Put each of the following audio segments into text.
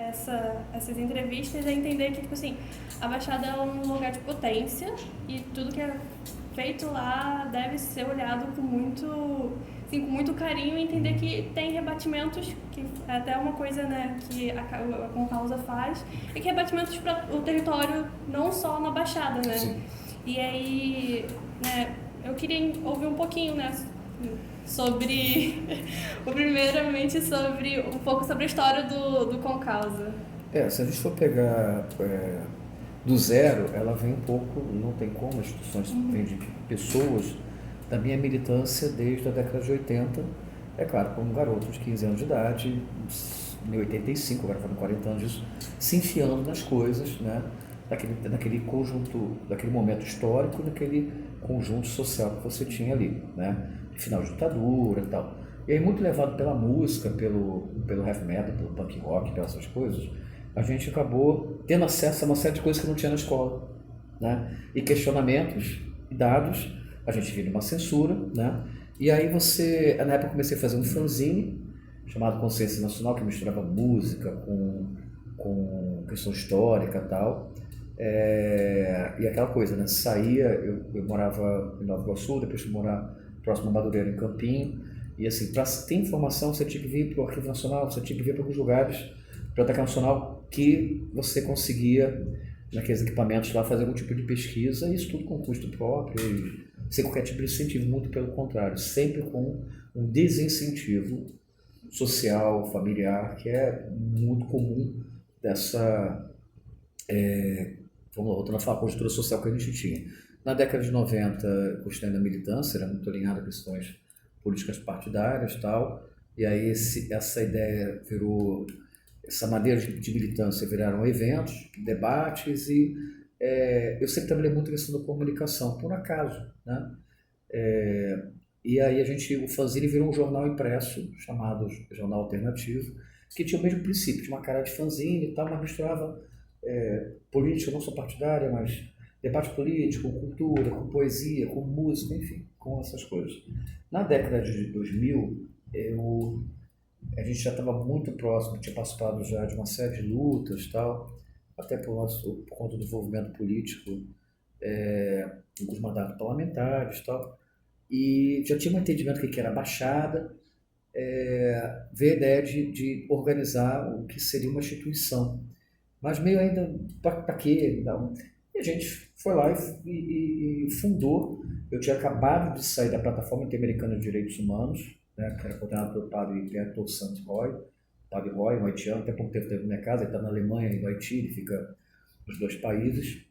essas entrevistas é entender que, tipo assim, a Baixada é um lugar de potência e tudo que é feito lá deve ser olhado com muito carinho e entender que tem rebatimentos, que é até uma coisa, né, que a Concausa faz, e que rebatimentos para o território não só na Baixada, né? Sim. E aí, né, eu queria ouvir um pouquinho, né, sobre, primeiramente sobre um pouco sobre a história do Concausa. Se a gente for pegar do zero, ela vem um pouco, não tem como, as instituições vêm de pessoas da minha militância desde a década de 80, é claro, como garoto de 15 anos de idade, em 85, agora fazendo 40 anos disso, se enfiando nas coisas, né? Naquele conjunto, daquele momento histórico, daquele conjunto social que você tinha ali, né? Final de ditadura e tal. E aí, muito levado pela música, pelo heavy metal, pelo punk rock, pelas essas coisas, a gente acabou tendo acesso a uma série de coisas que não tinha na escola, né? E questionamentos e dados, a gente viu uma censura, né? E aí na época eu comecei a fazer um fanzine chamado Consciência Nacional, que misturava música com questão histórica e tal. E aquela coisa, né? Saía, eu morava em Nova Iguaçu, depois fui morar próximo a Madureira, em Campinho, e assim, para ter informação, você tinha que vir para o Arquivo Nacional, você tinha que vir para alguns lugares, Biblioteca Nacional, que você conseguia, naqueles equipamentos lá, fazer algum tipo de pesquisa, e isso tudo com custo próprio, e sem qualquer tipo de incentivo, muito pelo contrário, sempre com um desincentivo social, familiar, que é muito comum dessa, voltando a falar, conjuntura social que a gente tinha. Na década de 90, eu continuei na militância, era muito alinhado a questões políticas partidárias e tal, e aí essa ideia virou, essa maneira de militância viraram eventos, debates, e eu sempre trabalhei muito na questão da comunicação, por acaso, né? E aí o fanzine virou um jornal impresso, chamado Jornal Alternativo, que tinha o mesmo princípio, tinha uma cara de fanzine e tal, mas misturava política, não só partidária, mas debate político, com cultura, com poesia, com música, enfim, com essas coisas. Na década de 2000, a gente já estava muito próximo, tinha participado já de uma série de lutas e tal, até por conta do envolvimento político, alguns mandatos parlamentares e tal, e já tinha um entendimento do que era a Baixada, veio a ideia de organizar o que seria uma instituição, mas meio ainda para quê? Não. E a gente foi lá e fundou. Eu tinha acabado de sair da Plataforma Interamericana de Direitos Humanos, né, que era coordenado pelo padre Humberto Santos Roy, padre Roy, um haitiano, até pouco tempo teve na minha casa, ele está na Alemanha e no Haiti, ele fica nos dois países.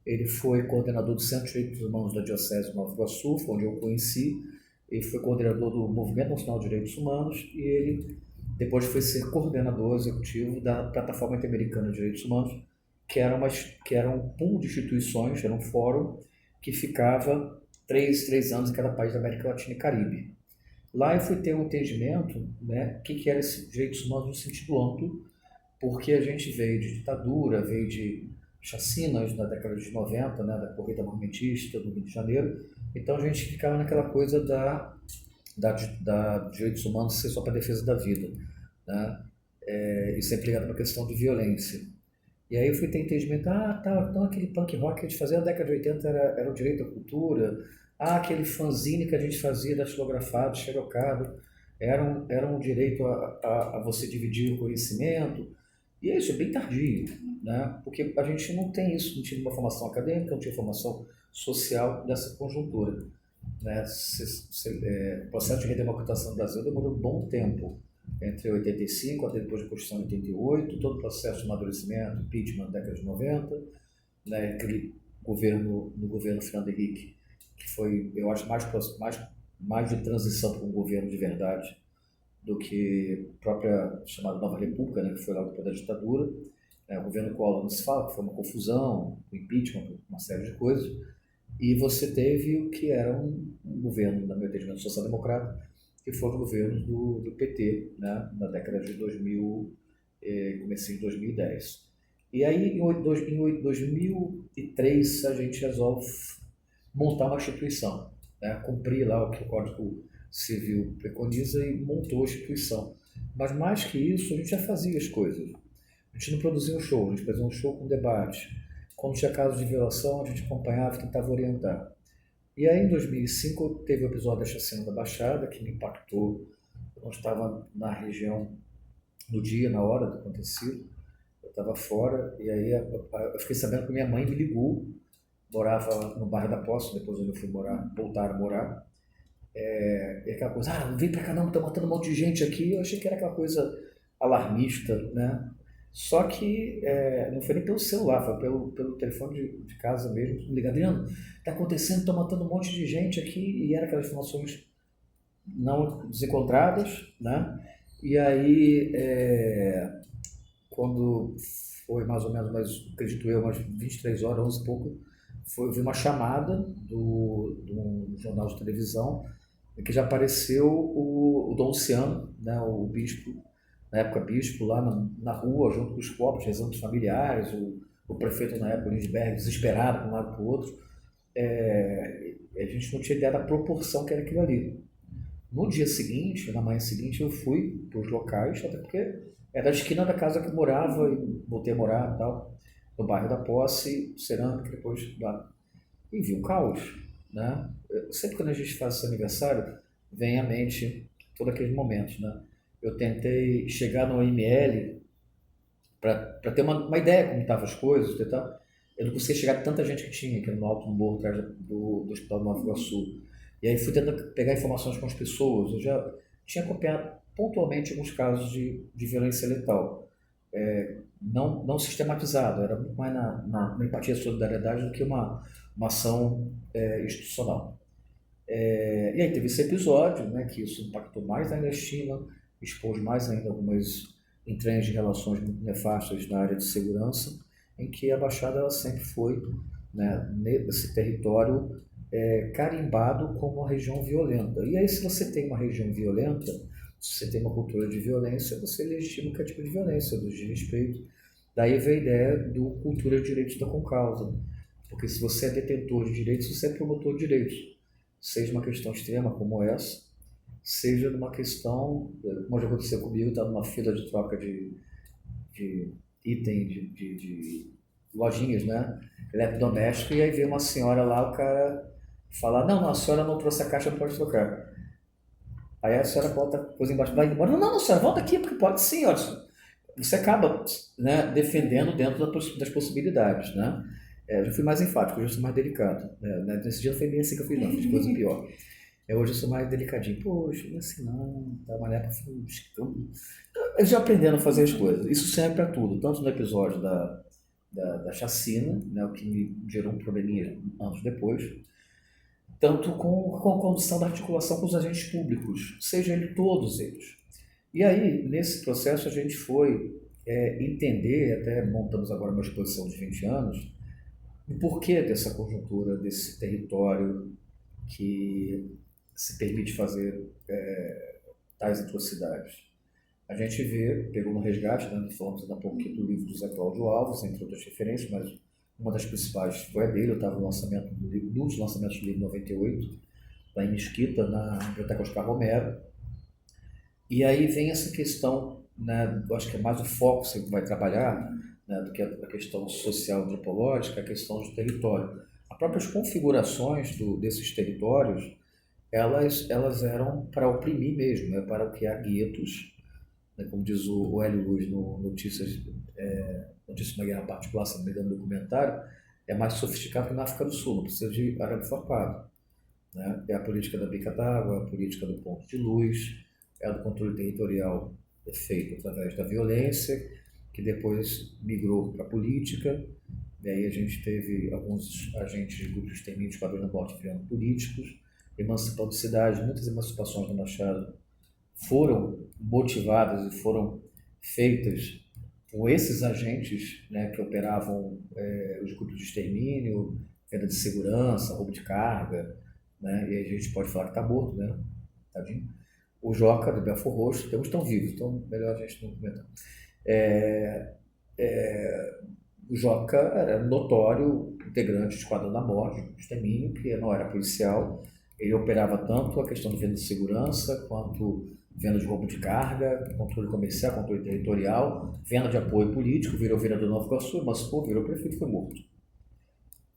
Ele foi coordenador do Centro de Direitos Humanos da Diocese de Nova Iguaçu, onde eu o conheci. Ele foi coordenador do Movimento Nacional de Direitos Humanos e ele depois foi ser coordenador executivo da Plataforma Interamericana de Direitos Humanos, que era um pool de instituições, era um fórum que ficava três anos em cada país da América Latina e Caribe. Lá eu fui ter um entendimento, né, que era esse direitos humanos no sentido amplo, porque a gente veio de ditadura, veio de chacinas na década de 90, né, da corrida armamentista do Rio de Janeiro, então a gente ficava naquela coisa da direitos humanos ser só para a defesa da vida, né? E sempre ligado para a questão de violência. E aí eu fui ter entendimento, tá, então aquele punk rock que a gente fazia na década de 80 era o direito à cultura, aquele fanzine que a gente fazia datilografado, xerocado, era um direito a você dividir o conhecimento, e isso é bem tardio, né? Porque a gente não tem isso, não tinha uma formação acadêmica, não tinha formação social dessa conjuntura, né? O processo de redemocratização do Brasil demorou um bom tempo, entre 85 até depois da Constituição de 88, todo o processo de amadurecimento, impeachment na década de 90, né? Aquele governo, no governo Fernando Henrique, que foi, eu acho, mais de transição para um governo de verdade do que a própria chamada Nova República, né? Que foi lá depois da ditadura. O governo Collor não se fala, que foi uma confusão, o impeachment, uma série de coisas. E você teve o que era um governo, na meu entendimento, social-democrata, que foram governos do PT, né, na década de 2000, comecinho de 2010. E aí, em 2003, a gente resolve montar uma instituição, né, cumprir lá o que o Código Civil preconiza e montou a instituição. Mas mais que isso, a gente já fazia as coisas. A gente não produzia um show, a gente fazia um show com debate. Quando tinha casos de violação, a gente acompanhava e tentava orientar. E aí, em 2005, teve o episódio da chacina da Baixada, que me impactou. Eu não estava na região no dia, na hora do acontecido, eu estava fora, e aí eu fiquei sabendo que minha mãe me ligou, morava no bairro da Posse, depois eu fui morar, voltar a morar, e aquela coisa, vem pra cá não, tá matando um monte de gente aqui, eu achei que era aquela coisa alarmista, né? Só que não foi nem pelo celular, foi pelo telefone de casa mesmo, me ligando, Adriano, tá acontecendo, estão matando um monte de gente aqui, e era aquelas informações não desencontradas, né? E aí, quando foi mais ou menos, acredito eu, umas 23 horas, 11 e pouco, vi uma chamada do jornal de televisão, que já apareceu o Dom Luciano, né, o bispo, na época bispo, lá na rua, junto com os corpos, rezando os familiares, o prefeito na época, Lindbergh, desesperado para um lado para o outro. A gente não tinha ideia da proporção que era aquilo ali. No dia seguinte, na manhã seguinte, eu fui para os locais, até porque era a esquina da casa que eu morava, e voltei a morar e tal, no bairro da Posse, Cerâmica, depois lá. E vi o caos, né? Sempre quando a gente faz esse aniversário, vem à mente todos aqueles momentos, né? Eu tentei chegar no IML para ter uma ideia como estavam as coisas e tal. Eu não conseguia chegar a tanta gente que tinha, que era no alto do morro atrás do Hospital do Nova Iguaçu. E aí fui tentando pegar informações com as pessoas. Eu já tinha acompanhado pontualmente alguns casos de violência letal. Não sistematizado, era muito mais na empatia e solidariedade do que uma ação institucional. E aí teve esse episódio, né, que isso impactou mais ainda a China, expôs mais ainda algumas entranhas de relações muito nefastas na área de segurança, em que a Baixada ela sempre foi, né, nesse território carimbado como uma região violenta. E aí, se você tem uma região violenta, se você tem uma cultura de violência, você legitima qualquer tipo de violência, do desrespeito. Daí vem a ideia do cultura de direitos da concausa. Porque se você é detentor de direitos, você é promotor de direitos. Seja uma questão extrema como essa, seja numa questão, como já aconteceu comigo, estava numa fila de troca de item de lojinhas, né? Eletrodoméstico, e aí veio uma senhora lá, o cara falar, não, a senhora não trouxe a caixa, não pode trocar. Aí a senhora bota a coisa embaixo, vai embora, não, senhora, volta aqui, porque pode sim, olha, você acaba, né, defendendo dentro das possibilidades, né? Eu já fui mais enfático, hoje eu sou mais delicado, né? Nesse dia não foi bem assim que eu fiz, não, fiz coisa pior. Hoje eu sou mais delicadinho, poxa, não é assim não, tá, uma época eu já aprendendo a fazer as coisas, isso serve para tudo, tanto no episódio da chacina, né, o que me gerou um probleminha anos depois, tanto com a condução da articulação com os agentes públicos, seja todos eles. E aí, nesse processo, a gente foi entender, até montamos agora uma exposição de 20 anos, o porquê dessa conjuntura, desse território que se permite fazer tais atrocidades. A gente vê, pegou no resgate, né, falamos há pouco aqui do livro do Zé Cláudio Alves, entre outras referências, mas uma das principais foi a dele. Eu estava no lançamento do livro, num dos lançamentos do livro 98, lá em Mesquita, na Biblioteca Oscar Romero. E aí vem essa questão, né, eu acho que é mais o foco que você vai trabalhar, né, do que a questão social antropológica, a questão do território. As próprias configurações desses territórios, elas eram para oprimir mesmo, né, para criar guetos, né, como diz o Hélio Luz no Notícias da Guerra Particular, se não me engano, no documentário, é mais sofisticado que na África do Sul, não precisa de arame farpado, né? É a política da bica d'água, a política do ponto de luz, é do controle territorial feito através da violência, que depois migrou para a política, e aí a gente teve alguns agentes de grupos de extermínio de Esquadrão da Morte virando políticos, emancipando cidades. Muitas emancipações da Baixada foram motivadas e foram feitas por esses agentes, né, que operavam os grupos de extermínio, venda de segurança, roubo de carga, né, e aí a gente pode falar que está morto, né, tadinho. O Joca, do Belfort Roxo, temos estão vivos, então melhor a gente não comentar. O Joca era notório integrante do Esquadrão da Morte, do extermínio, que não era policial. Ele operava tanto a questão de venda de segurança, quanto venda de roubo de carga, controle comercial, controle territorial, venda de apoio político, virou vereador de Nova Iguaçu, emancipou, virou prefeito e foi morto.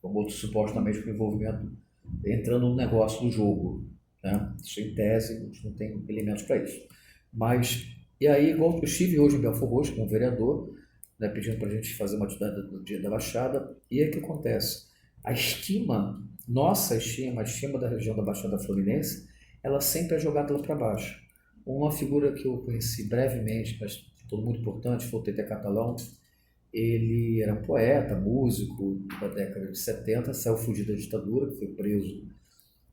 Foi morto supostamente por envolvimento, entrando no negócio do jogo. Né? Isso em tese, a gente não tem elementos para isso. Mas, e aí, igual eu estive hoje em Belford Roxo com o vereador, né, pedindo para a gente fazer uma atividade do Dia da Baixada, e aí o que acontece? A estima, nossa estima, a estima da região da Baixada Fluminense, ela sempre é jogada lá para baixo. Uma figura que eu conheci brevemente, mas todo muito importante, foi o Tete Catalão. Ele era um poeta, músico da década de 70, saiu fugido da ditadura, foi preso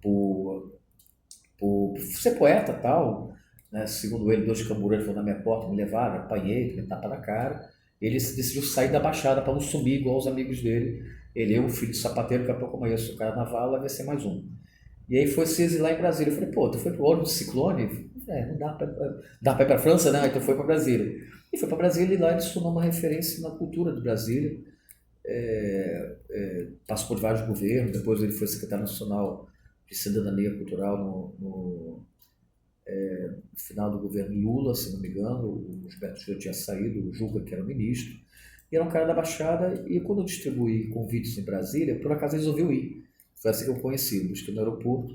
por, por ser poeta e tal. Né? Segundo ele, 2 cambureiros foram na minha porta, me levaram, apanhei, tomei tapa na cara. Ele decidiu sair da Baixada para não sumir igual os amigos dele. Ele, eu, filho de sapateiro, que a pouco amanhã o carnaval, vai ser mais um. E aí foi se exilar em Brasília. Eu falei, pô, tu foi pro ônibus de ciclone? Não dá pra ir pra França, né? Então foi pra Brasília. E foi pra Brasília e lá ele se tornou uma referência na cultura de Brasília. Passou por vários governos, depois ele foi secretário nacional de cidadania cultural no final do governo Lula, se não me engano. O Gilberto Gil tinha saído, o Juca, que era o ministro. E era um cara da Baixada, e quando eu distribuí convites em Brasília, por acaso ele resolveu ir. Foi assim que eu conheci, busquei no aeroporto.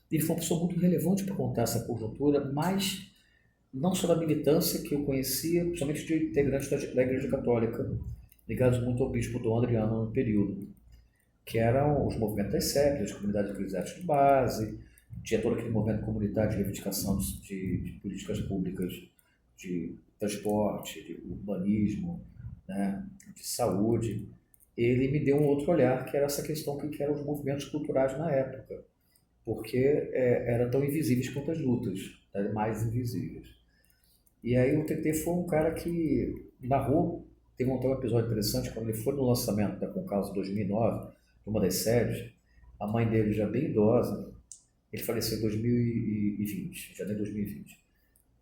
E ele foi uma pessoa muito relevante para contar essa conjuntura, mas não só da militância que eu conhecia, principalmente de integrantes da Igreja Católica, ligados muito ao bispo Dom Adriano no período, que eram os movimentos das SEPs, as comunidades eclesiásticas de base, tinha todo aquele movimento comunitário de reivindicação de políticas públicas, de transporte, de urbanismo, né, de saúde. Ele me deu um outro olhar, que era essa questão que eram os movimentos culturais na época, porque eram tão invisíveis quanto as lutas, né, mais invisíveis. E aí o TT foi um cara que narrou, teve um episódio interessante, quando ele foi no lançamento da Concausa 2009, uma das sedes, a mãe dele já bem idosa, ele faleceu em 2020, janeiro de 2020.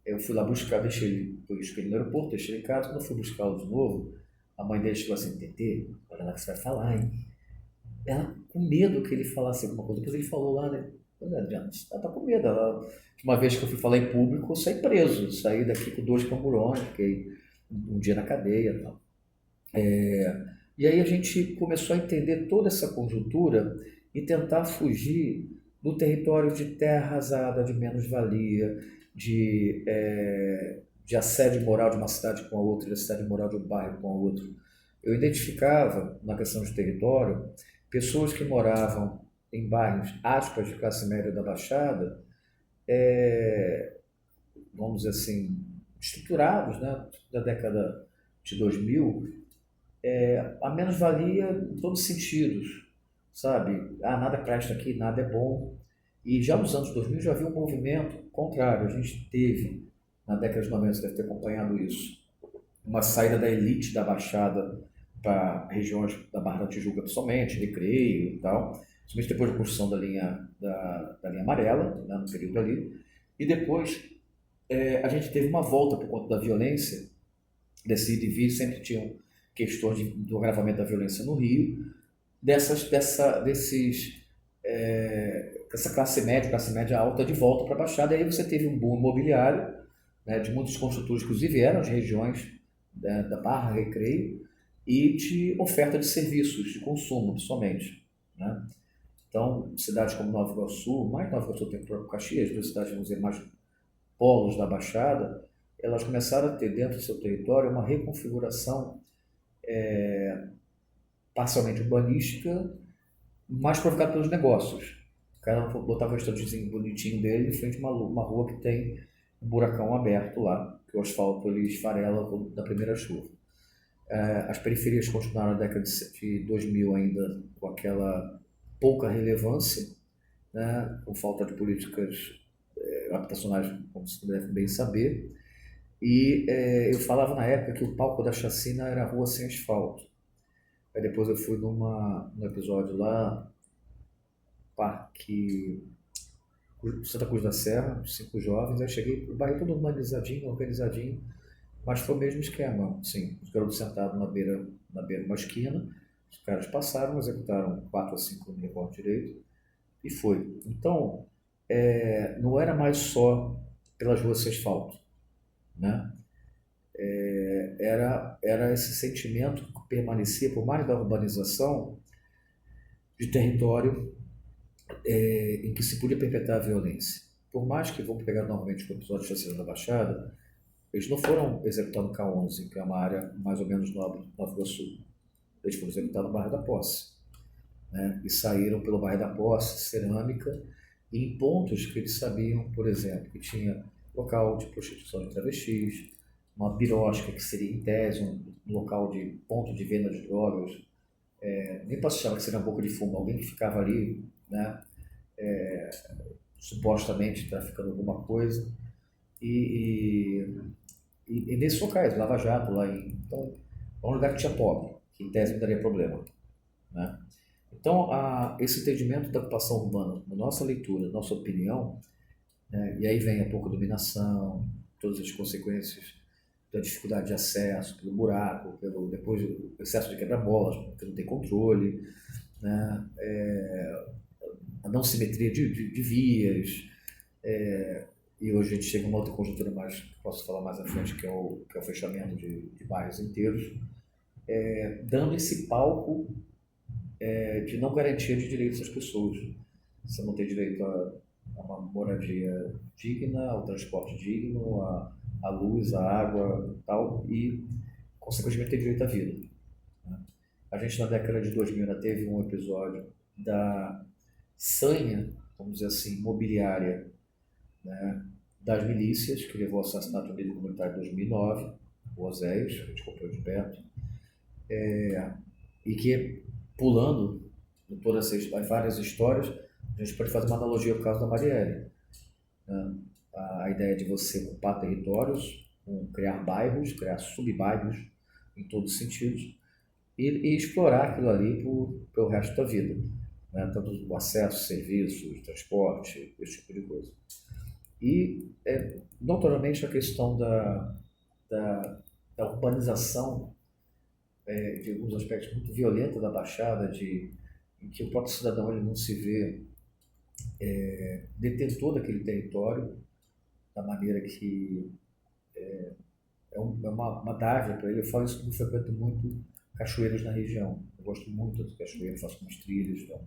Eu fui lá buscar, eu busquei ele no aeroporto, deixei ele em casa, quando eu fui buscá-lo de novo, a mãe dele chegou assim, TT, olha lá que você vai falar, hein? Ela com medo que ele falasse alguma coisa, depois ele falou lá, né? Pois é, Adriana, você tá com medo. Uma vez que eu fui falar em público, eu saí preso, saí daqui com 2 camburões, fiquei um dia na cadeia e tal. E aí a gente começou a entender toda essa conjuntura e tentar fugir do território de terra arrasada, de menos-valia, de assédio moral de uma cidade com a outra, de assédio moral de um bairro com a outra. Eu identificava, na questão de território, pessoas que moravam em bairros, aspas, de classe média da Baixada, vamos dizer assim, estruturados, né, da década de 2000, a menos-valia em todos os sentidos, sabe? Nada presta aqui, nada é bom. E já nos anos 2000 já havia um movimento contrário. A gente teve, na década de 90, você deve ter acompanhado isso, uma saída da elite da Baixada para regiões da Barra da Tijuca, principalmente, Recreio e tal, principalmente depois da construção da linha amarela, né, no período ali. E depois a gente teve uma volta por conta da violência, desse ida e vir, sempre tinham questões do agravamento da violência no Rio, dessa classe média alta de volta para a Baixada. E aí você teve um boom imobiliário, né, de muitos construtores, inclusive eram de regiões da Barra, Recreio, e de oferta de serviços de consumo, principalmente. Né? Então, cidades como Nova Iguaçu, mais Nova Iguaçu tem o próprio Caxias, 2 cidades, vamos dizer, mais polos da Baixada, elas começaram a ter dentro do seu território uma reconfiguração parcialmente urbanística, mais provocada pelos negócios. O cara botava um estandezinho bonitinho dele em frente a uma rua que tem um buracão aberto lá, que o asfalto ele esfarela da primeira chuva. As periferias continuaram na década de 2000 ainda com aquela pouca relevância, né, com falta de políticas habitacionais, como você deve bem saber. E eu falava na época que o palco da chacina era a rua sem asfalto. Aí depois eu fui num episódio lá, Parque Santa Cruz da Serra, 5 jovens, aí cheguei pro bairro todo urbanizadinho, organizadinho, mas foi o mesmo esquema, sim, os garotos sentados na beira de uma esquina, os caras passaram, executaram 4 a 5, não me recordo direito, e foi. Então, não era mais só pelas ruas sem asfalto, né? Era esse sentimento que permanecia, por mais da urbanização, de território em que se podia perpetrar a violência. Por mais que, vamos pegar novamente o episódio de Chacina da Baixada, eles não foram executar no K11, que é uma área mais ou menos nobre do Nova Iguaçu. Eles foram executar no bairro da Posse, né? E saíram pelo bairro da Posse, Cerâmica, e em pontos que eles sabiam, por exemplo, que tinha local de prostituição de travestis, uma birosca, que seria em tese um local de ponto de venda de drogas, nem posso achar que seria uma boca de fumo, alguém que ficava ali, né, supostamente traficando alguma coisa, e, e nesses locais, Lava Jato, então, é um lugar que tinha pobre, que em tese não daria problema, né? Então, esse entendimento da ocupação urbana, na nossa leitura, na nossa opinião, né, e aí vem a pouca dominação, todas as consequências da dificuldade de acesso, pelo buraco, depois o excesso de quebra-molas, porque não tem controle, né, a não simetria de vias, e hoje a gente chega a uma outra conjuntura mais, que posso falar mais à frente, que é o fechamento de bairros inteiros, dando esse palco de não garantia de direitos às pessoas. Você não tem direito a uma moradia digna, ao transporte digno, à luz, à água tal, e, consequentemente, tem direito à vida, né? A gente, na década de 2000, ainda teve um episódio da sanha, vamos dizer assim, imobiliária, né, das milícias, que levou ao assassinato do líder comunitário em 2009, o Oséias, que a gente acompanhou de perto, e que, pulando em todas as várias histórias, a gente pode fazer uma analogia com o caso da Marielle, né? A ideia de você ocupar territórios, criar bairros, criar subbairros em todos os sentidos, e explorar aquilo ali pelo resto da vida, né? Tanto o acesso, serviços, transporte, esse tipo de coisa. E, notoriamente, a questão da urbanização, de alguns aspectos muito violentos da Baixada, em que o próprio cidadão ele não se vê detentor daquele território, da maneira que é uma dádiva para ele. Eu falo isso porque eu frequento muito cachoeiras na região. Eu gosto muito das cachoeiras, faço umas trilhas. Então.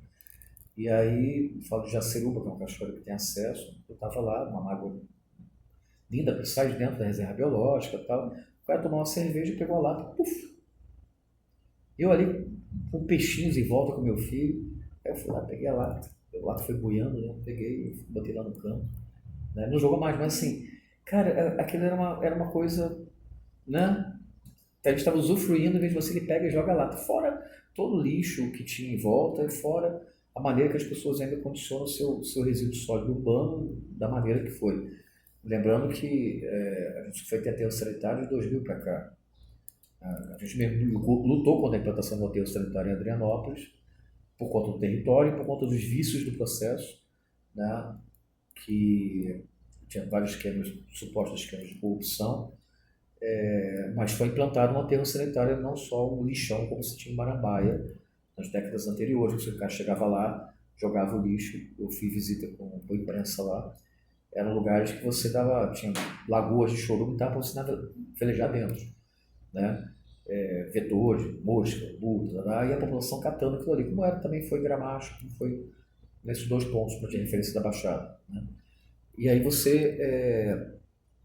E aí, falo de Jaceruba, que é uma cachoeira que tem acesso. Eu estava lá, uma água linda, que sai de dentro da reserva biológica e tal. O cara tomou uma cerveja e pegou a lata, puf! Eu ali, com peixinhos em volta com meu filho. Aí eu fui lá, peguei a lata foi boiando, né? Peguei, botei lá no canto. Né? Não jogou mais, mas assim, cara, aquilo era uma coisa, né? A gente estava usufruindo, em vez de você, ele pega e joga lá. Fora todo o lixo que tinha em volta, fora a maneira que as pessoas ainda condicionam o seu resíduo sólido urbano da maneira que foi. Lembrando que a gente foi ter aterro sanitário de 2000 para cá. A gente mesmo lutou contra a implantação do aterro sanitário em Adrianópolis, por conta do território e por conta dos vícios do processo, né? Que tinha vários supostos esquemas de corrupção, mas foi implantado um aterro sanitário, não só um lixão como se tinha em Marambaia nas décadas anteriores. O cara chegava lá, jogava o lixo. Eu fiz visita com a imprensa lá. Eram lugares que você tinha lagoas de chorume, dava para você velejar dentro, né? Vetores, mosca, burro, e a população catando aquilo ali, como também foi em Gramacho, como foi nesses dois pontos para ter referência da Baixada, né? E aí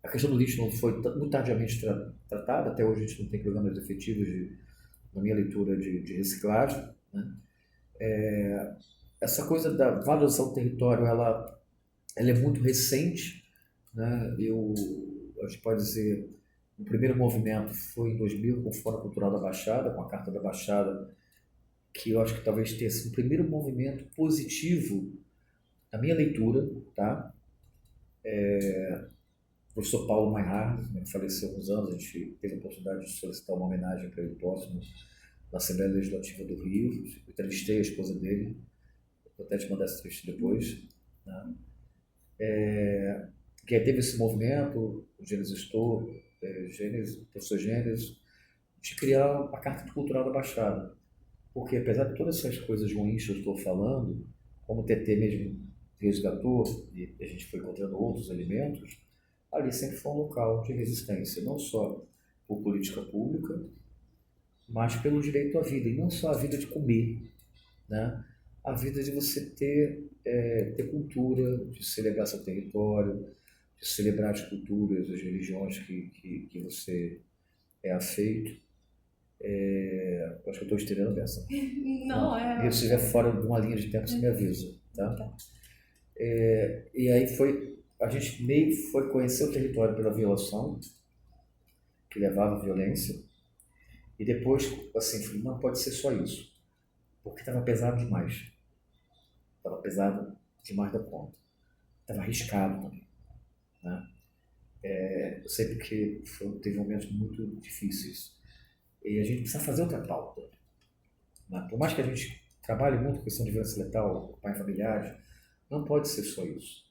a questão do lixo não foi muito tardiamente tratada, até hoje a gente não tem programas efetivos, na minha leitura, de reciclagem, né? Essa coisa da valorização do território, ela é muito recente, né? A gente pode dizer, o primeiro movimento foi em 2000, com o Fórum Cultural da Baixada, com a Carta da Baixada, que eu acho que talvez tenha sido o primeiro movimento positivo, na minha leitura, tá? O professor Paulo Maynard, que faleceu há uns anos, a gente teve a oportunidade de solicitar uma homenagem para ele próximo na Assembleia Legislativa do Rio. Eu entrevistei a esposa dele, vou até te mandar essa entrevista depois, né? Que aí teve esse movimento, o Gênesis Estou, professor Gênesis, de criar a Carta Cultural da Baixada. Porque, apesar de todas essas coisas ruins que eu estou falando, como o TT mesmo resgatou, e a gente foi encontrando outros elementos, ali sempre foi um local de resistência, não só por política pública, mas pelo direito à vida, e não só a vida de comer, né? A vida de você ter cultura, de celebrar seu território, de celebrar as culturas, as religiões que você é afeito. Acho que eu estou estendendo essa. Não, E se estiver fora de uma linha de tempo, você me avisa, tá? Tá. E aí a gente meio foi conhecer o território pela violação, que levava à violência, e depois, assim, falei, não pode ser só isso, porque estava pesado demais. Estava pesado demais da conta. Estava arriscado também, né? Eu sei porque teve momentos muito difíceis. E a gente precisa fazer outra pauta, né? Por mais que a gente trabalhe muito com questão de violência letal, pai familiares, não pode ser só isso,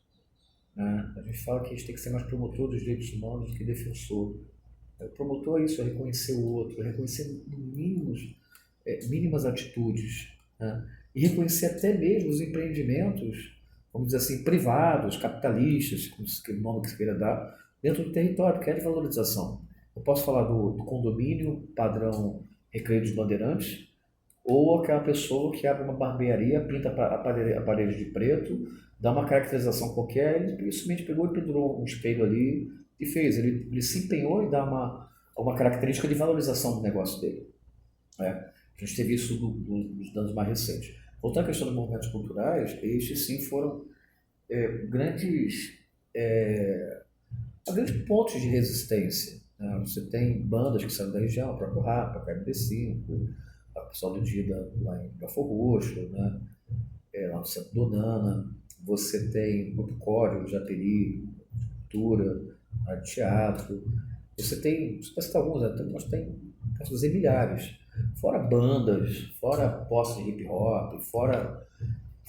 né? A gente fala que a gente tem que ser mais promotor dos direitos humanos do que defensor. O promotor é isso, é reconhecer o outro, é reconhecer mínimas atitudes, né? E reconhecer até mesmo os empreendimentos, vamos dizer assim, privados, capitalistas, que o nome que se queira dar, dentro do território, que é de valorização. Eu posso falar do condomínio padrão Recreio dos Bandeirantes, ou aquela pessoa que abre uma barbearia, pinta a parede de preto, dá uma caracterização qualquer, ele simplesmente pegou e pendurou um espelho ali e fez. Ele se empenhou em dar uma característica de valorização do negócio dele, né? A gente teve isso nos danos mais recentes. Voltando à questão dos movimentos culturais, estes sim foram grandes, grandes pontos de resistência, né? Você tem bandas que saem da região, o próprio Rapa, KMB5, a pessoal do Dida lá em Belfort Roxo, né? Lá no centro do Nana. Você tem o Grupo Código, Japeri, Cultura, Arte de Teatro. Você tem, você citar alguns, né? Mas tem, posso dizer, milhares. Fora bandas, fora postos de hip hop, fora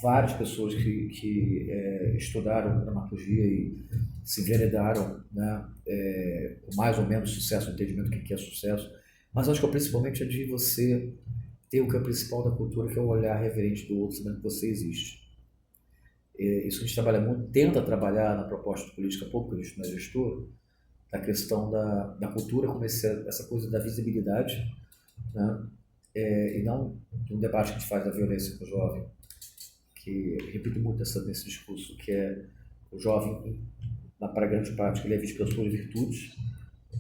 várias pessoas que estudaram dramaturgia e se enveredaram, né, com mais ou menos sucesso, entendimento do que é sucesso. Mas acho que principalmente é de você ter o que é principal da cultura, que é o olhar reverente do outro, sabendo que você existe. Isso que a gente trabalha muito, tenta trabalhar na proposta de política pública, a gente não é gestor, da questão da cultura como essa coisa da visibilidade, né? E não de um debate que a gente faz da violência com o jovem, que eu repito muito nesse discurso, que é o jovem, para grande parte, que ele é visto pelas suas virtudes.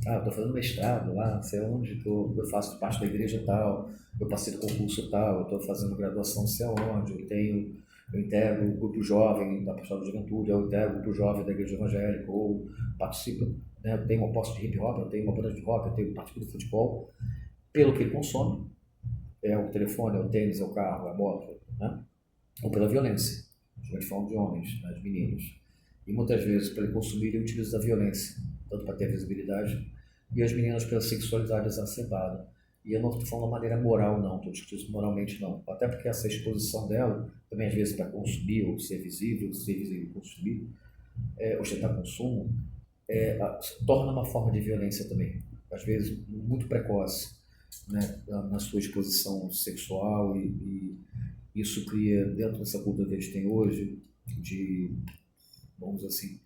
Eu estou fazendo mestrado lá, não sei onde, eu faço parte da igreja tal, eu passei do concurso tal, eu estou fazendo graduação não sei aonde, eu integro o grupo jovem da Pastoral da Juventude, eu integro o grupo jovem da igreja evangélica, ou participo, né, eu tenho uma posse de hip hop, eu tenho uma banda de rock, eu tenho participo do futebol, pelo que ele consome, é o telefone, é o tênis, é o carro, é a moto, né? Ou pela violência, geralmente falando de homens, né, de meninos. E muitas vezes, para ele consumir, ele utiliza a violência, tanto para ter visibilidade, e as meninas pela sexualidade exacerbada. E eu não estou falando de maneira moral, não, estou discutindo isso moralmente, não. Até porque essa exposição dela, também às vezes para consumir, ou ser visível e consumir, ostentar consumo, torna uma forma de violência também. Às vezes, muito precoce, né, na sua exposição sexual, e isso cria, dentro dessa cultura que a gente tem hoje, vamos dizer assim,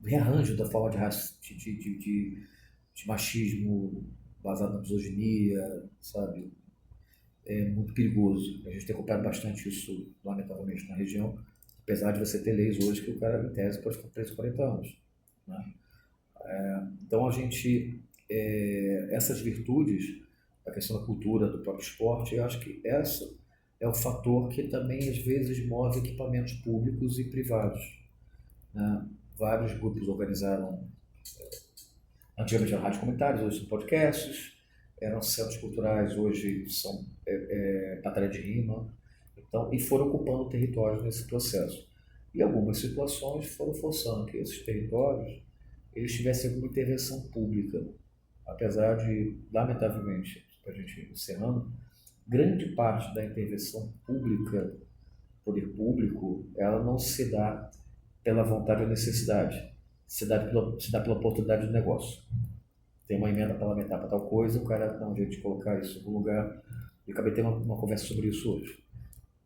rearranjo da forma de machismo baseado na misoginia, sabe? É muito perigoso. A gente tem acompanhado bastante isso, lamentavelmente, na região, apesar de você ter leis hoje que o cara, em tese, pode ficar preso 40 anos, né? Então, essas virtudes, a questão da cultura, do próprio esporte, eu acho que essa é o fator que também, às vezes, move equipamentos públicos e privados, né? Vários grupos organizaram, antigamente eram rádios comunitárias, hoje são podcasts, eram centros culturais, hoje são batalha de rima, então, e foram ocupando territórios nesse processo. E algumas situações foram forçando que esses territórios eles tivessem alguma intervenção pública, apesar de, lamentavelmente, para a gente ir encerrando, grande parte da intervenção pública, poder público, ela não se dá pela vontade ou necessidade, se dá pela oportunidade do negócio. Tem uma emenda parlamentar para tal coisa, o cara dá um jeito de colocar isso no lugar. Eu acabei tendo uma conversa sobre isso hoje.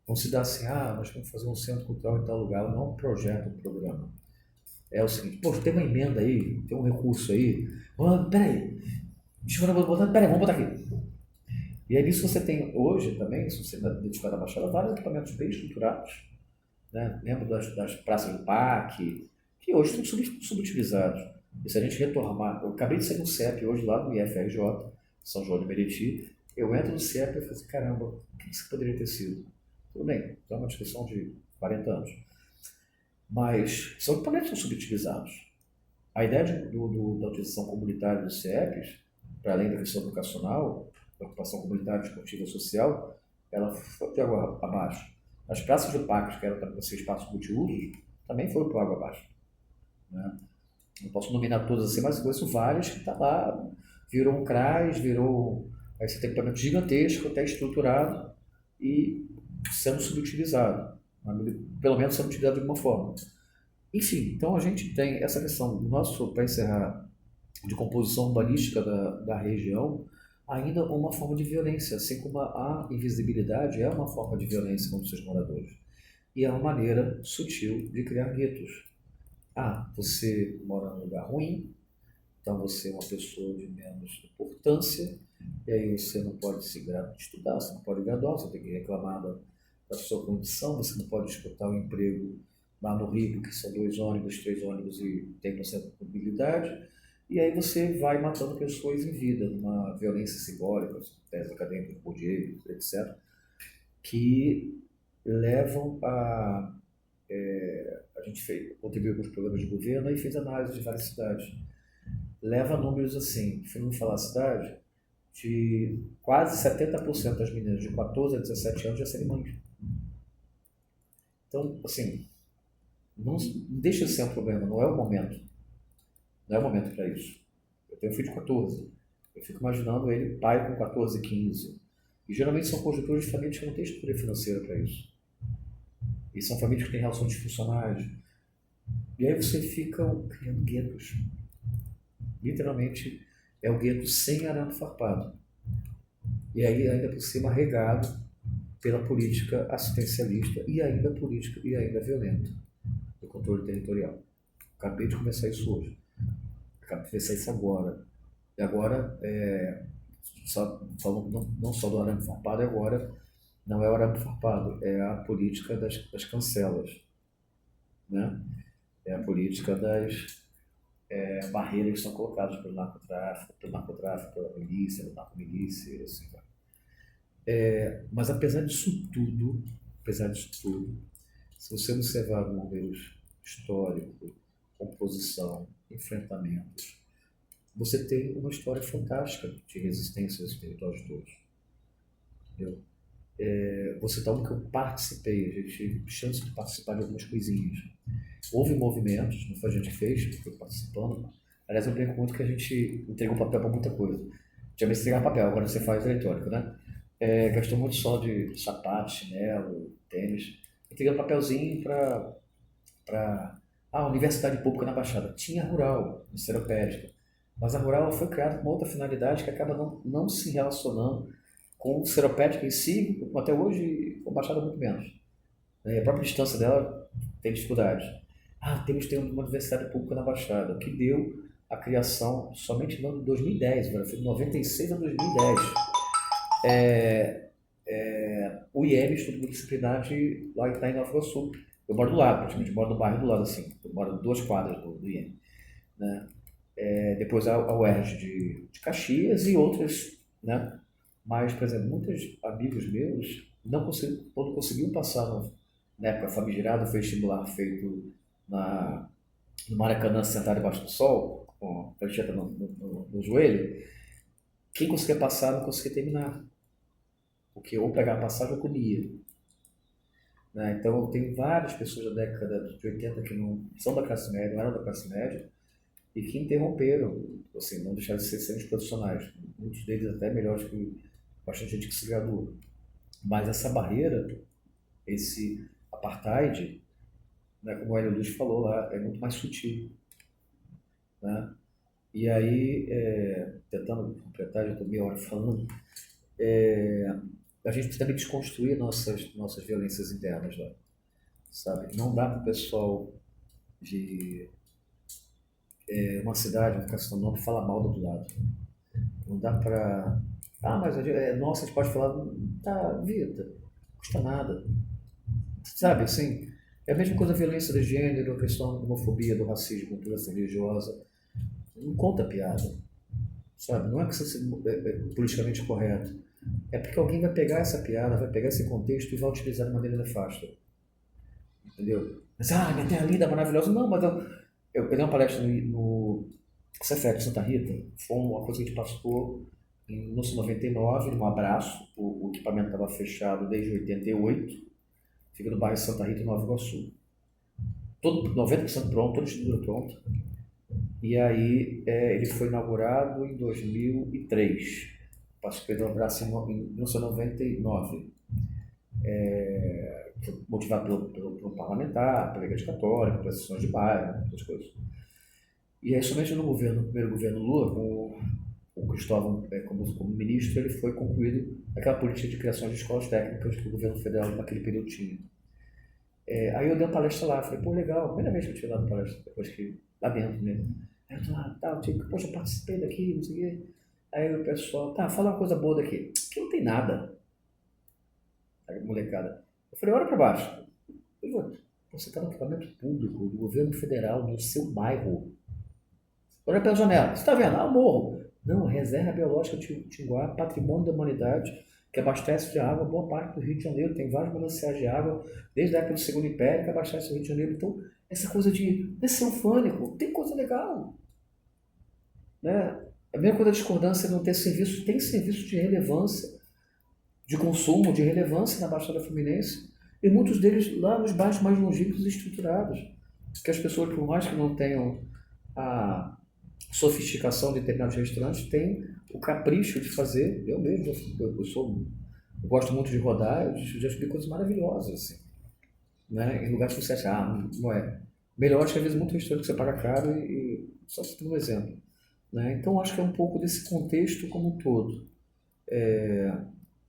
Não se dá assim, nós vamos fazer um centro cultural em tal lugar, não é um projeto, um programa. é o seguinte, pô, tem uma emenda aí, tem um recurso aí, peraí, deixa eu botar, peraí, vamos botar aqui. E aí nisso você tem hoje também, se você identificar na Baixada, vários equipamentos bem estruturados, né? Lembro das praças do parque, que hoje estão subutilizados. E se a gente retomar, eu acabei de sair no CEP hoje lá no IFRJ, São João de Meriti, eu entro no CEP e falo assim, caramba, o que isso poderia ter sido? Tudo bem, é uma discussão de 40 anos, mas são equipamentos que são subutilizados. A ideia da utilização comunitária dos CEPs, para além da questão educação, da ocupação comunitária, esportiva e social, ela foi de água abaixo. As praças de parques, que eram para ser espaços multiusos, também foram por água abaixo. Né? Não posso nominar todas assim, mas eu conheço várias que está lá, virou um CRAS, virou. Aí você tem equipamento gigantesco, até estruturado e sendo subutilizado. Pelo menos sendo utilizado de alguma forma. Enfim, então a gente tem essa questão, do nosso, para encerrar, de composição urbanística da região, ainda uma forma de violência, assim como a invisibilidade é uma forma de violência contra os seus moradores. E é uma maneira sutil de criar guetos. Ah, você mora num lugar ruim, então você é uma pessoa de menos importância, e aí você não pode se estudar, você não pode graduar, você tem que reclamar da sua condição, você não pode disputar um emprego lá no Rio, porque são 2 ônibus, 3 ônibus e tem uma certa mobilidade, e aí você vai matando pessoas em vida, numa violência simbólica, tese acadêmica de Bourdieu, etc., que levam a. A gente contribuiu com os programas de governo e fez análise de várias cidades. Leva a números assim, se não falar a cidade, de quase 70% das meninas de 14 a 17 anos já serem mães. Então, assim, não deixa de ser um problema, não é o momento. Não é o momento para isso. Eu tenho um filho de 14. Eu fico imaginando ele, pai com 14, 15. E geralmente são conjunturas de famílias que não têm estrutura financeira para isso. E são famílias que têm relações disfuncionais. E aí você fica criando guetos. Literalmente é o gueto sem arame farpado. E aí ainda por cima regado pela política assistencialista e ainda política e ainda violenta do controle territorial. Acabei de começar isso hoje. Acabei de começar isso agora. E agora, falando não só do arame farpado, agora não é o arame farpado, é a política das cancelas. Né? É a política das barreiras que são colocadas pelo narcotráfico, pela milícia, pela narcomilícia e assim vai. Mas apesar disso tudo, se você observar números históricos, composição, enfrentamentos, você tem uma história fantástica de resistência aos territórios todos. Entendeu? Vou citar um que eu participei, a gente tive chance de participar de algumas coisinhas. Houve movimentos, não foi a gente que fez, foi participando. Aliás, eu brinco muito que a gente entregou papel para muita coisa. Já me entregar papel, agora você faz eletrônico, né? Gastou muito só de sapato, chinelo, tênis. Entregando papelzinho para a Universidade Pública na Baixada. Tinha rural, no Seropédica. Mas a rural foi criada com uma outra finalidade que acaba não se relacionando com o Seropédica em si, até hoje, com a Baixada muito menos. A própria distância dela tem dificuldade. Temos que ter uma universidade pública na Baixada, que deu a criação somente no ano de 2010, foi de 96 a 2010. O IEM, Estudo Multidisciplinar, lá está em Nova Iguaçu. Eu moro do lado, praticamente, eu moro no bairro do lado, assim. Eu moro a 2 quadras do IEM. Né? Depois a UERJ de Caxias e outras, né? Mas, por exemplo, muitos amigos meus quando conseguiam passar na época famigerado vestibular feito no Maracanã, sentado debaixo do sol, com a prancheta no joelho, quem conseguia passar não conseguia terminar. Porque ou pegava passagem ou comia. Né? Então, eu tenho várias pessoas da década de 80 que não são da classe média, não eram da classe média, e que interromperam, assim, não deixaram de ser excelentes profissionais. Muitos deles até melhores que bastante gente que se graduou. Mas essa barreira, esse apartheid, né, como o Hélio Luz falou lá, é muito mais sutil. Né? E aí, tentando completar, já estou meia hora falando, a gente precisa também desconstruir nossas violências internas lá. Sabe? Não dá para o pessoal de uma cidade, não quero citar o nome, fala mal do outro lado. Não dá pra. Ah, mas nossa, a gente pode falar, tá, vida, não custa nada. Sabe, assim, é a mesma coisa da violência de gênero, a questão da homofobia, do racismo, cultura religiosa. Não conta piada, sabe? Não é que você seja politicamente correto. É porque alguém vai pegar essa piada, vai pegar esse contexto e vai utilizar de maneira nefasta. Entendeu? Mas, minha terra linda, maravilhosa. Não, mas eu dei uma palestra no Cefet de Santa Rita. Foi uma coisa que a gente passou em 1999, num abraço. O equipamento estava fechado desde 88. Fica no bairro de Santa Rita, em Nova Iguaçu. Todo 90% pronto, toda a estrutura pronta. E aí ele foi inaugurado em 2003. Participei do abraço em 1999. Motivado pelo parlamentar, pela Igreja Católica, pelas sessões de bairro, essas coisas. E aí, somente no primeiro governo Lula, com o Cristóvão como ministro, ele foi concluído aquela política de criação de escolas técnicas que o governo federal naquele período tinha. Aí eu dei uma palestra lá, falei, pô, legal, primeira vez que eu tive lá na palestra, depois que lá dentro, né? Aí eu tô lá, poxa, eu participei daqui, não sei o quê. Aí o pessoal, fala uma coisa boa daqui. Que não tem nada. Aí, molecada. Eu falei, olha pra baixo. Eu falei, você tá no equipamento público do governo federal, no seu bairro. Olha pela janela. Você tá vendo? Morro. Não, Reserva Biológica Tinguá, patrimônio da humanidade, que abastece de água boa parte do Rio de Janeiro. Tem vários mananciais de água, desde a época do Segundo Império, que abastece o Rio de Janeiro. Então, essa coisa de ser ufânico, tem coisa legal. Né? A mesma coisa da discordância não ter serviço, tem serviço de relevância, de consumo, de relevância na Baixada Fluminense, e muitos deles lá nos bairros mais longínquos e estruturados, que as pessoas, por mais que não tenham a sofisticação de determinados restaurantes, têm o capricho de fazer. Eu mesmo, eu gosto muito de rodar, eu já vi coisas maravilhosas, assim, né? Em lugares que você acha, não é. Melhor, acho que às vezes muito restaurante que você paga caro, só citando um exemplo. Né? Então, acho que é um pouco desse contexto como um todo.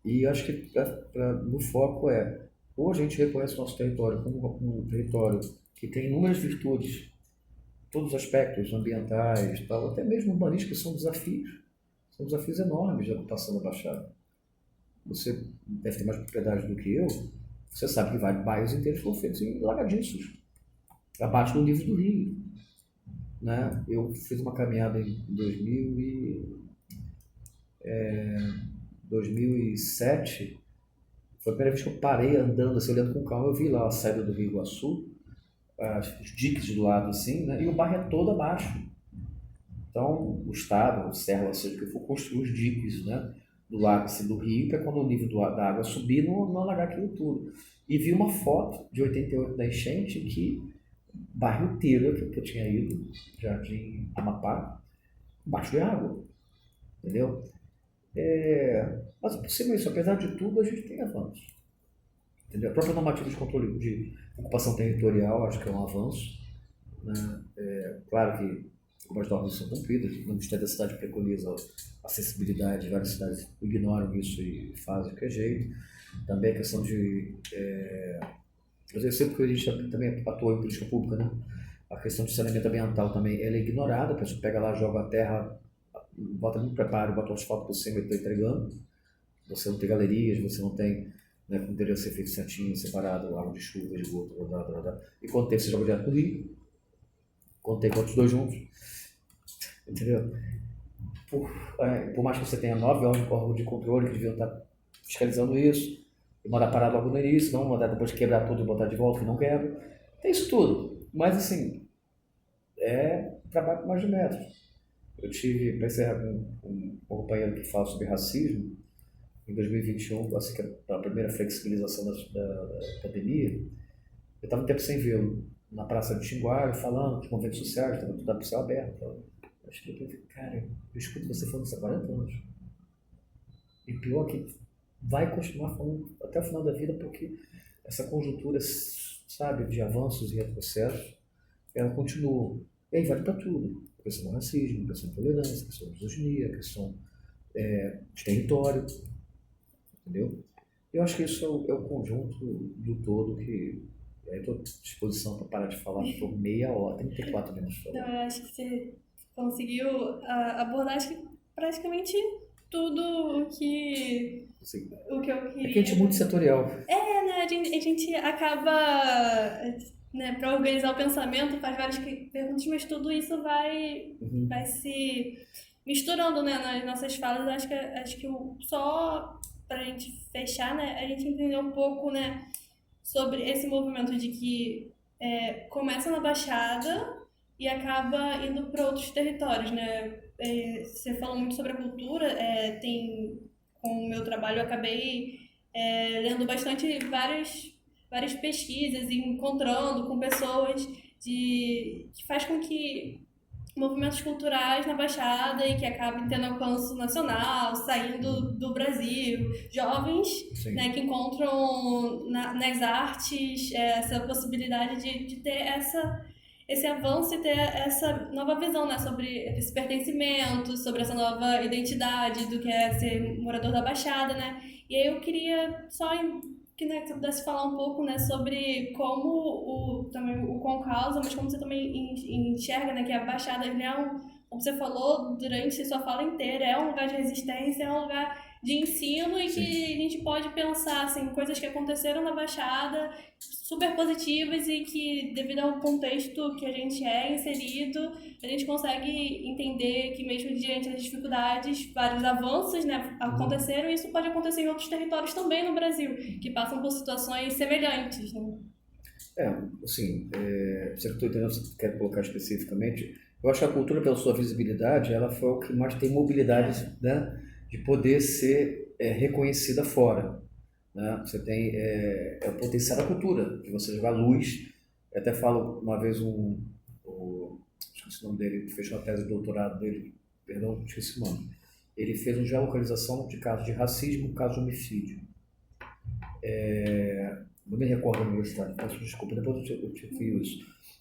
E acho que no foco ou a gente reconhece o nosso território como um território que tem inúmeras virtudes, todos os aspectos ambientais, tal, até mesmo urbanísticos, são desafios enormes de ocupação da Baixada. Você deve ter mais propriedade do que eu, você sabe que vários bairros inteiros foram feitos em lagadiços, abaixo do nível do rio. Né? Eu fiz uma caminhada em 2007, foi a primeira vez que eu parei andando, assim, olhando com calma. Eu vi lá a saída do Rio Iguaçu, os diques do lado, assim, né? E o bairro é todo abaixo. Então, o Estado, o Serra, ou seja, que for construir os diques, né? Do lado assim, do rio, para quando o nível da água subir, não alagar aquilo tudo. E vi uma foto de 88 da enchente que bairro inteiro que eu tinha ido, Jardim Amapá, embaixo de água, entendeu? Mas por cima disso, apesar de tudo, a gente tem avanços. Entendeu? A própria normativa de controle de ocupação territorial, acho que é um avanço. Né? Claro que algumas normas são cumpridas, o Ministério da Cidade preconiza acessibilidade, várias cidades ignoram isso e fazem o que é jeito. Também a questão de eu sei porque a gente também atuou em política pública, né? A questão de saneamento ambiental também ela é ignorada, a pessoa pega lá, joga a terra, bota no preparo, bota o asfalto por cima e está entregando. Você não tem galerias, você não tem, né, como deveria ser feito certinho, separado, água de chuva, esgoto, e quanto tempo você joga direto no rio, quanto tempo os dois juntos, entendeu? Por mais que você tenha 9 órgãos de controle que deviam estar fiscalizando isso, e mandar parar logo no início, não mandar depois quebrar tudo e botar de volta, que não quebra. Tem isso tudo. Mas, assim, é trabalho com mais de metros. Eu tive, para encerrar com um companheiro que fala sobre racismo, em 2021, assim que a primeira flexibilização da pandemia, eu estava um tempo sem vê-lo, na Praça de Tinguara, falando dos movimentos sociais, estava tudo para o céu aberto. Eu achei que, cara, eu escuto você falando isso há 40 anos. E pior que vai continuar falando até o final da vida, porque essa conjuntura, sabe, de avanços e retrocessos, ela continua. E aí vale para tudo. A questão do racismo, a questão da intolerância, a questão da misoginia, a questão de território, entendeu? Eu acho que isso é o conjunto do todo que Aí eu estou à disposição para parar de falar por meia hora, 34 minutos Então, falando. eu acho que você conseguiu abordar acho que praticamente tudo Assim, o que eu é que a gente é queria. muito setorial. Né, a gente acaba, né, para organizar o pensamento, faz várias perguntas, mas tudo isso vai se misturando, né, nas nossas falas. Acho que só para a gente fechar, né, a gente entender um pouco, né, sobre esse movimento de que começa na Baixada e acaba indo para outros territórios, né? Você falou muito sobre a cultura, com o meu trabalho eu acabei lendo bastante várias pesquisas e encontrando com pessoas que faz com que movimentos culturais na Baixada e que acabem tendo alcance nacional, saindo do Brasil, jovens, né, Sim, que encontram nas artes essa possibilidade de ter esse avanço e ter essa nova visão, né, sobre esse pertencimento, sobre essa nova identidade do que é ser morador da Baixada, né? E aí eu queria só que, né, que você pudesse falar um pouco, né, sobre como também o Concausa, mas como você também enxerga, né, que a Baixada ele como você falou durante sua fala inteira, é um lugar de resistência, é um lugar de ensino e sim. que a gente pode pensar assim, coisas que aconteceram na Baixada super positivas e que devido ao contexto que a gente é inserido, a gente consegue entender que mesmo diante das dificuldades, vários avanços, né, aconteceram e isso pode acontecer em outros territórios também no Brasil, que passam por situações semelhantes, né? Assim, se eu estou entendendo, você quer colocar especificamente, eu acho que a cultura, pela sua visibilidade, ela foi o que mais tem É, mobilidade, né, de poder ser reconhecida fora. Né? Você tem o potencial da cultura, de você jogar luz. Eu até falo uma vez esqueci o nome dele, que fechou a tese de doutorado dele, perdão, esqueci o nome. Ele fez uma geolocalização de casos de racismo, casos de homicídio. Não me recordo da universidade, peço desculpa, depois eu te fio isso.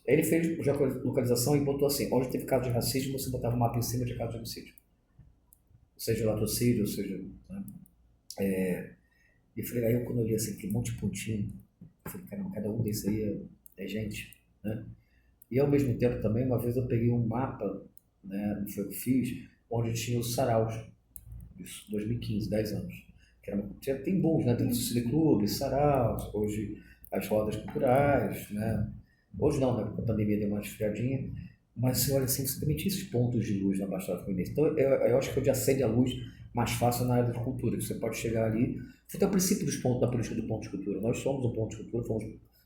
Aí ele fez geolocalização e botou assim, onde teve caso de racismo, você botava um mapa em cima de caso de homicídio. Seja latrocínio, seja... Né? E eu falei, aí quando eu li assim, aquele monte de pontinho, eu falei, caramba, cada um desse aí é gente, né? E ao mesmo tempo também, uma vez eu peguei um mapa, né, não foi o que eu fiz, onde tinha os saraus, isso, 2015, 10 anos. Tem bons, né? Tem o cineclube, saraus, hoje as rodas culturais, né? Hoje não, né? Porque a pandemia deu uma esfriadinha. Mas você olha assim, você também tinha esses pontos de luz na Baixada Fluminense. Então eu acho que onde acende a luz mais fácil na área da cultura, que você pode chegar ali. Foi até o princípio dos pontos da política do ponto de cultura. Nós somos um ponto de cultura, fomos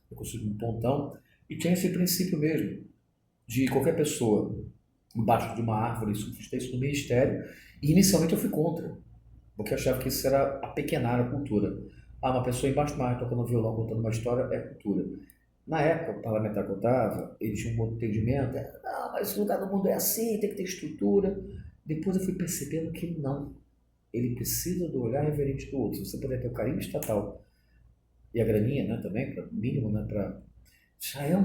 reconstruídos um pontão, e tinha esse princípio mesmo, de qualquer pessoa embaixo de uma árvore, isso fiz isso no ministério, e inicialmente eu fui contra, porque eu achava que isso era apequenar a cultura. Ah, uma pessoa embaixo de uma árvore tocando violão, contando uma história, é cultura. Na época, o parlamentar que eu estava, ele tinha um outro entendimento, não, mas esse lugar do mundo é assim, tem que ter estrutura. Depois eu fui percebendo que não. Ele precisa do olhar reverente do outro. Se você puder ter o carinho estatal e a graninha, né, também, para mínimo, né, já é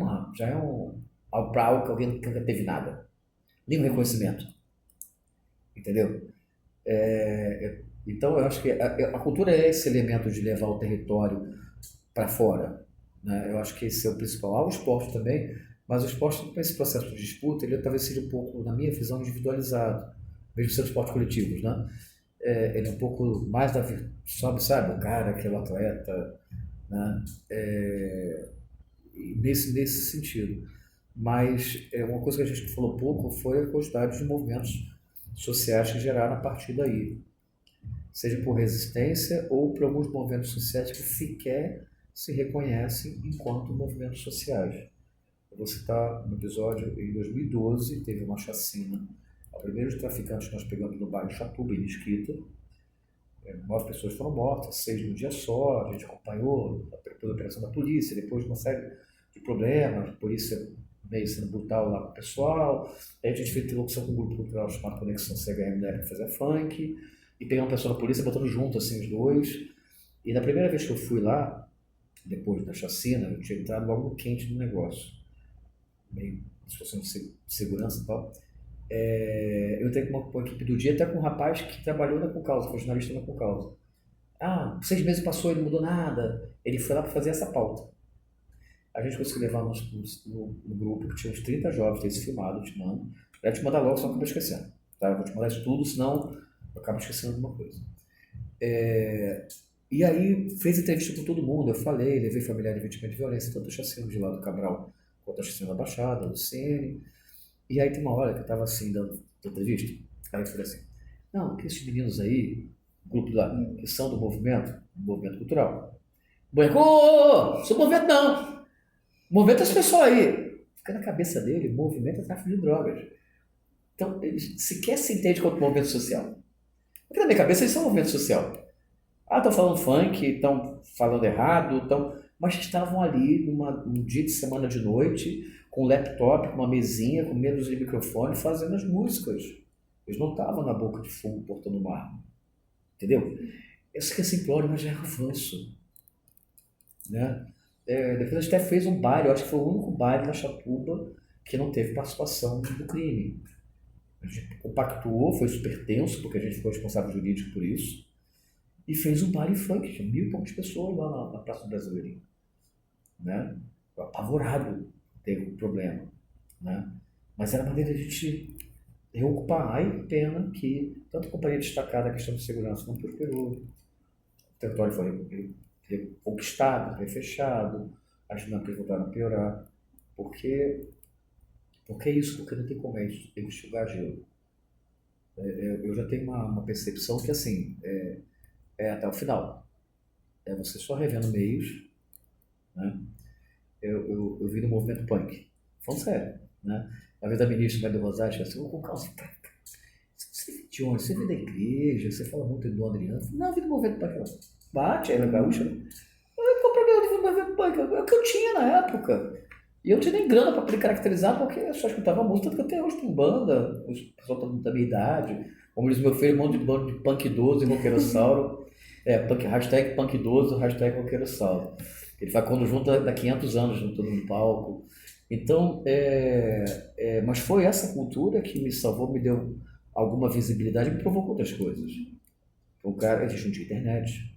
para algo que alguém nunca teve nada, nenhum reconhecimento, entendeu? Então eu acho que a cultura é esse elemento de levar o território para fora, né? Eu acho que esse é o principal. Há o esporte também, mas o esporte, com esse processo de disputa, ele talvez seja um pouco, na minha visão, individualizado, mesmo sendo esportes coletivos, né? Ele é um pouco mais sabe, o cara que é o atleta, né? Nesse sentido. Mas uma coisa que a gente falou pouco foi a quantidade de movimentos sociais que geraram a partir daí, seja por resistência ou por alguns movimentos sociais que sequer se reconhecem enquanto movimentos sociais. Eu vou citar um episódio em 2012, teve uma chacina. O primeiro dos traficantes que nós pegamos no bairro Chatuba, em Mesquita. 9 pessoas foram mortas, 6 num dia só. A gente acompanhou a operação da polícia, depois uma série de problemas, a polícia meio sendo brutal lá com o pessoal. Aí a gente fez interlocução com um grupo cultural chamado Conexão CHM, né, que fazia funk, e pegar uma pessoa da polícia botando junto assim os dois. E na primeira vez que eu fui lá, depois da chacina, eu tinha entrado logo no quente do negócio, meio situação de segurança e tal. Eu tenho uma equipe do dia, até com um rapaz que trabalhou na Concausa, foi jornalista na Concausa. Ah, 6 meses passou e não mudou nada. Ele foi lá para fazer essa pauta. a gente conseguiu levar no grupo, que tinha uns 30 jovens, tem esse filmado, eu te mando. Eu te mandar logo, senão eu acabo esquecendo. Tá? Eu vou te mandar isso tudo, senão eu acabo esquecendo alguma coisa. E aí fez entrevista com todo mundo, eu falei, levei familiar de vítima de violência, tanto o Chacino de lá do Cabral, quanto a Chacino da Baixada, do CN. E aí tem uma hora que eu estava assim, dando entrevista, aí eu falei assim, não, que esses meninos aí, grupo lá, que são do movimento cultural. Sou movimento não, movimento é esse pessoal aí. Fica na cabeça dele, movimento é tráfico de drogas. Então, eles sequer se entende como movimento social. Porque na minha cabeça eles são movimento social. Estão falando funk, estão falando errado, mas estavam ali num dia de semana de noite, com um laptop, com uma mesinha, com medos de microfone, fazendo as músicas. Eles não estavam na boca de fogo, portando uma arma. Entendeu? Eu sei que é simplório, mas já é avanço. Né? Depois a gente até fez um baile, eu acho que foi o único baile na Chatuba que não teve participação do crime. A gente compactuou, foi super tenso, porque a gente foi responsável jurídico por isso, e fez um baile funk, tinha 1.000 e poucas pessoas lá na Praça do Brasileirinho. Né? Apavorado, teve um problema. Né? Mas era a maneira de a gente reocupar. Aí, pena que tanto a companhia destacada, a questão de segurança não prosperou, o território foi reconquistado, refechado, as dinâmicas voltaram a piorar. Porque é isso, porque não tem como a gente enxugar gelo. Eu já tenho uma percepção que, assim, até o final. Você só revendo meios, né? Eu vi no movimento punk. Falando sério, né? A vez da ministra Maria do Rosário, assim, vou colocar assim, você vem de onde? Você vem da igreja, você fala muito do Adriano. Não, eu vi do movimento punk. Bate, aí na gaúcha. Qual o problema de movimento punk? É o que eu tinha na época. E eu não tinha nem grana para poder caracterizar, porque eu só escutava música, tanto que até hoje tem banda, os pessoal da minha idade. Como diz meu filho, um monte de bando de punk idoso e roqueirossauro. Hashtag punk idoso, hashtag roqueirossauro. Ele faz quando junta dá 500 anos juntando no palco. Então, mas foi essa cultura que me salvou, me deu alguma visibilidade e me provocou outras coisas. O cara, a gente não tinha internet,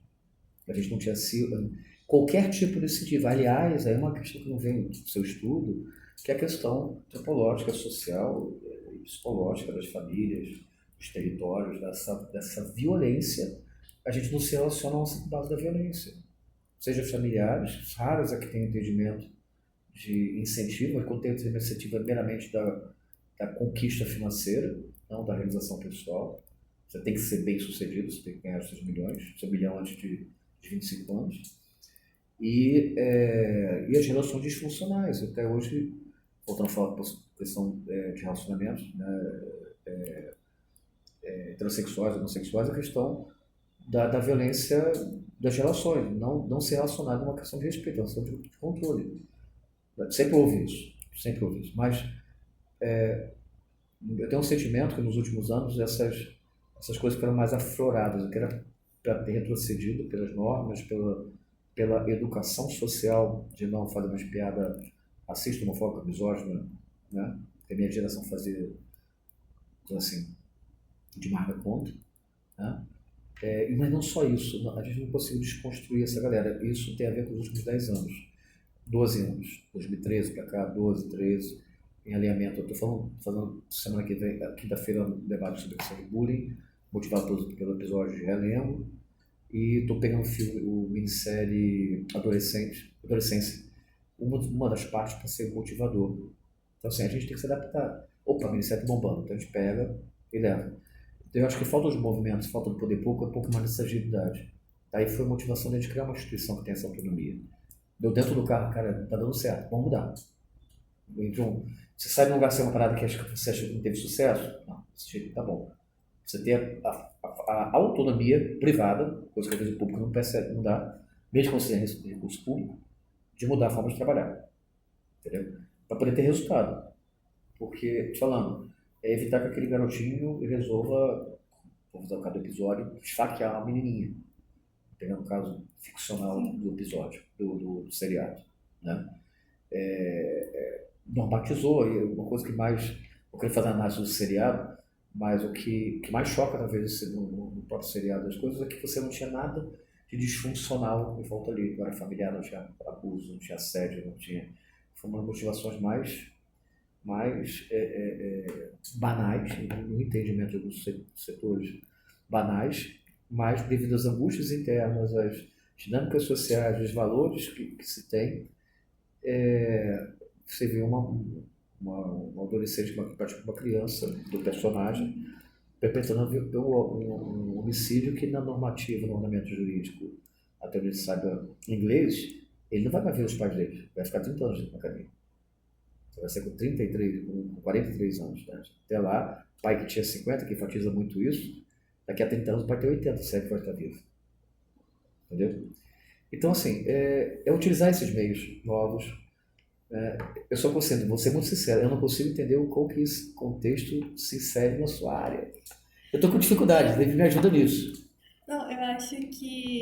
a gente não tinha qualquer tipo de incentivo. Aliás, aí é uma questão que não vem do seu estudo, que é a questão antropológica, social e psicológica das famílias, dos territórios, dessa violência. A gente não se relaciona com base da violência. Seja familiares, raros é que tem entendimento de incentivo, mas quando tem incentivo é meramente da conquista financeira, não da realização pessoal. Você tem que ser bem sucedido, você tem que ganhar os seus milhões, seu milhão antes de 25 anos. E as relações disfuncionais. Até hoje, voltando a falar da questão de relacionamentos, né, heterossexuais, homossexuais, a questão da violência das relações, não se relacionar com uma questão de respeito, é uma questão de controle. Sempre houve isso. Mas eu tenho um sentimento que nos últimos anos essas coisas foram mais afloradas, que era para ter retrocedido pelas normas, pela educação social de não fazer mais piada racista, homofóbica, misógina, né? Que a minha geração fazia, assim, de marca conta, né? Mas não só isso, a gente não conseguiu desconstruir essa galera. Isso tem a ver com os últimos 10 anos, 12 anos, 2013 para cá, 12, 13, em alinhamento. Eu estou fazendo semana que vem, quinta-feira, um debate sobre a questão de bullying, motivado pelo episódio de Relembro, e estou pegando o minissérie Adolescência, uma das partes para ser motivador. Então, assim, a gente tem que se adaptar. Opa, a minissérie está bombando, então a gente pega e leva. Então, eu acho que falta os movimentos, falta do poder público, um pouco mais dessa agilidade. Aí foi a motivação de a gente criar uma instituição que tem essa autonomia. Deu dentro do carro, cara, tá dando certo, vamos mudar. Então, você sai de um lugar sem uma parada que você acha que não teve sucesso? Não, desse jeito tá bom. Você tem a autonomia privada, coisa que às vezes o público não percebe mudar, mesmo quando você tem recurso público, de mudar a forma de trabalhar. Entendeu? Para poder ter resultado. Porque, te falando, evitar que aquele garotinho resolva, vamos usar o caso do episódio, esfaquear uma menininha. Pegando o caso ficcional do episódio, do seriado. Né? Normatizou, e uma coisa que mais, eu queria fazer análise do seriado, mas o que mais choca, talvez, no próprio seriado das coisas, é que você não tinha nada de disfuncional em volta ali. Não era familiar, não tinha abuso, não tinha assédio, não tinha. Foram umas motivações mais banais, no entendimento de alguns setores banais, mas devido às angústias internas, às dinâmicas sociais, os valores que se tem, você vê uma adolescente, praticamente uma criança do personagem, perpetrando um homicídio que na normativa, no ordenamento jurídico, até onde ele saiba inglês, ele não vai mais ver os pais dele, vai ficar 30 anos na cadeia. Você vai ser com 33, com 43 anos. Né? Até lá, pai que tinha 50, que enfatiza muito isso, daqui a 30 anos o pai tem 80, se é que vai estar vivo. Entendeu? Então, assim, é utilizar esses meios novos. Eu só consigo, vou ser muito sincero, eu não consigo entender qual que esse contexto se insere na sua área. Eu estou com dificuldade, David me ajuda nisso. Não, eu acho que